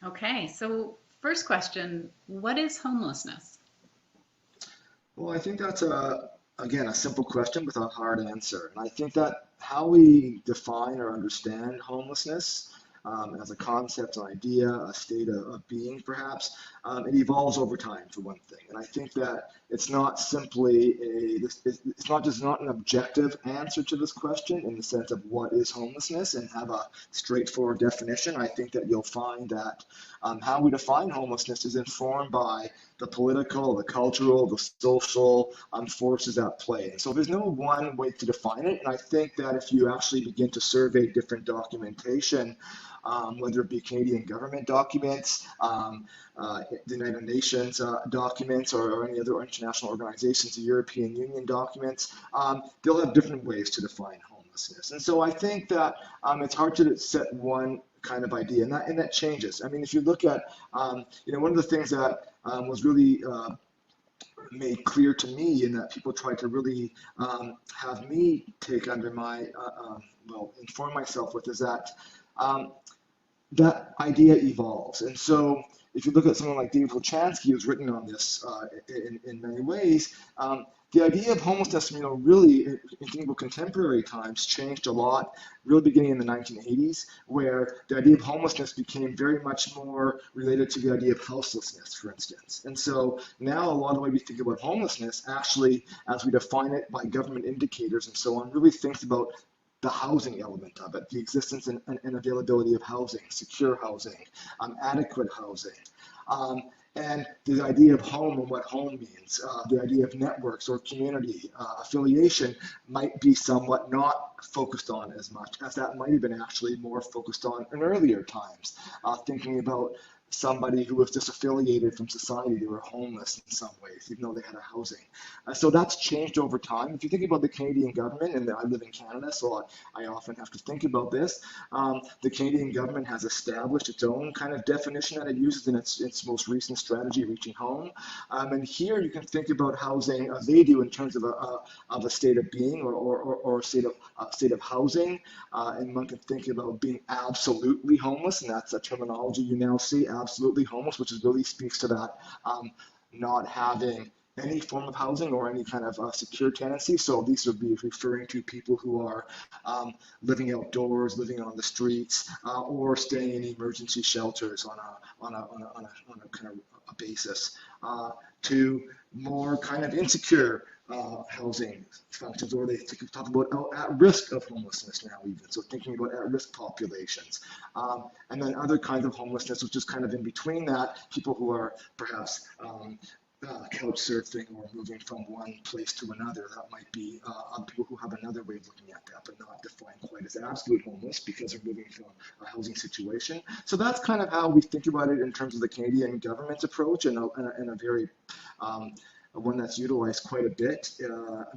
Okay, so first question, what is homelessness? Well, I think that's again, a simple question with a hard answer. And I think that how we define or understand homelessness as a concept, an idea, a state of being, perhaps, it evolves over time, for one thing. And I think that it's not simply it's not just not an objective answer to this question in the sense of what is homelessness and have a straightforward definition. I think that you'll find that how we define homelessness is informed by the political, the cultural, the social forces at play. And so there's no one way to define it. And I think that if you actually begin to survey different documentation, whether it be Canadian government documents, the United Nations documents, or any other international organizations, the European Union documents, they'll have different ways to define homelessness. And so I think that it's hard to set one kind of idea, and that changes. I mean, if you look at, one of the things that was really made clear to me, and that people tried to really have me take under my, inform myself with, is that that idea evolves. And so if you look at someone like David Hulchanski, who's written on this in many ways, the idea of homelessness, really, in thinking about contemporary times, changed a lot, really beginning in the 1980s, where the idea of homelessness became very much more related to the idea of houselessness, for instance. And so now a lot of the way we think about homelessness, actually, as we define it by government indicators and so on, really thinks about the housing element of it, the existence and availability of housing, secure housing, adequate housing. And the idea of home and what home means, the idea of networks or community affiliation might be somewhat not focused on as much as that might have been actually more focused on in earlier times, thinking about somebody who was disaffiliated from society, they were homeless in some ways, even though they had a housing. So that's changed over time. If you think about the Canadian government, and I live in Canada, so I often have to think about this, the Canadian government has established its own kind of definition that it uses in its most recent strategy, Reaching Home. And here you can think about housing as they do in terms of a state of being or a state of housing. And one can think about being absolutely homeless, and that's a terminology you now see, absolutely homeless, which really speaks to that not having any form of housing or any kind of secure tenancy. So these would be referring to people who are living outdoors, living on the streets, or staying in emergency shelters on a kind of a basis, to more kind of insecure housing functions, or they talk about at risk of homelessness now even, so thinking about at-risk populations. And then other kinds of homelessness, which is kind of in between that, people who are perhaps couch surfing or moving from one place to another. That might be people who have another way of looking at that, but not defined quite as absolute homeless because they're moving from a housing situation. So that's kind of how we think about it in terms of the Canadian government's approach, and a very one that's utilized quite a bit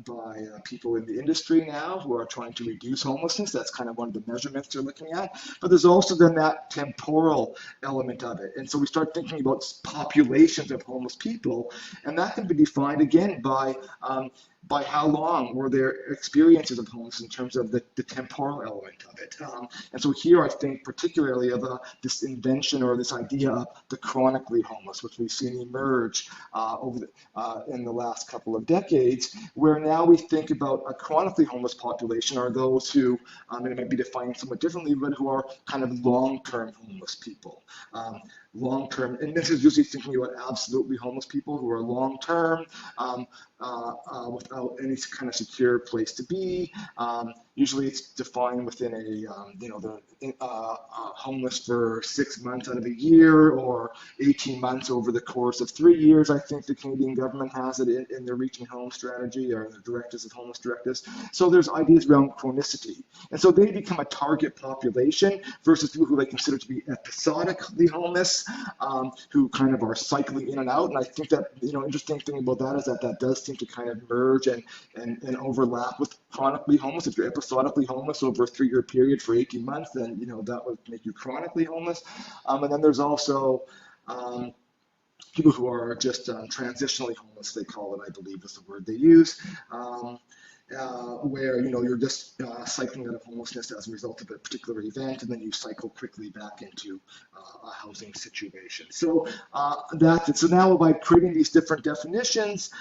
by people in the industry now who are trying to reduce homelessness. That's kind of one of the measurements they're looking at. But there's also then that temporal element of it. And so we start thinking about populations of homeless people, and that can be defined again by how long were their experiences of homelessness in terms of the temporal element of it. And so here I think particularly of this invention or this idea of the chronically homeless, which we've seen emerge in the last couple of decades, where now we think about a chronically homeless population are those who, and it might be defined somewhat differently, but who are kind of long-term homeless people. Long-term, and this is usually thinking about absolutely homeless people who are long-term, without any kind of secure place to be. Usually it's defined within they're homeless for 6 months out of a year, or 18 months over the course of 3 years. I think the Canadian government has it in their Reaching Home strategy, or the directives of homeless directives. So there's ideas around chronicity. And so they become a target population versus people who they consider to be episodically homeless, who kind of are cycling in and out. And I think that, interesting thing about that is that does seem to kind of merge and overlap with chronically homeless. If you're episodically homeless over a 3-year period for 18 months, then, that would make you chronically homeless. And then there's also people who are just transitionally homeless, they call it, I believe is the word they use. where you're just cycling out of homelessness as a result of a particular event, and then you cycle quickly back into a housing situation. So that's it. So now by creating these different definitions,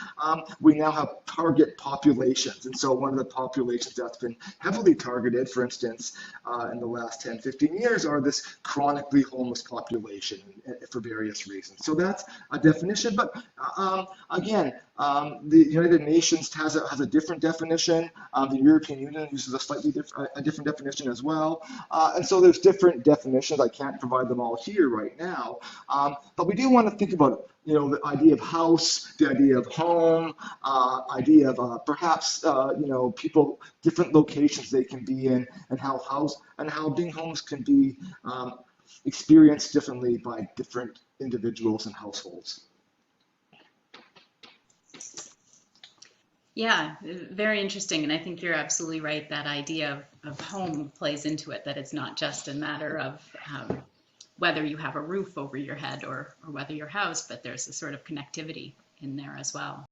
we now have target populations. And so one of the populations that's been heavily targeted, for instance, in the last 10, 15 years, are this chronically homeless population for various reasons. So that's a definition. But again, the United Nations has a different definition. The European Union uses a slightly different definition as well. And so there's different definitions. I can't provide them all here right now. But we do want to think about the idea of house, the idea of home, idea of perhaps people, different locations they can be in, and how being homeless can be experienced differently by different individuals and households. Yeah, very interesting. And I think you're absolutely right. That idea of home plays into it, that it's not just a matter of whether you have a roof over your head or whether your house, but there's a sort of connectivity in there as well.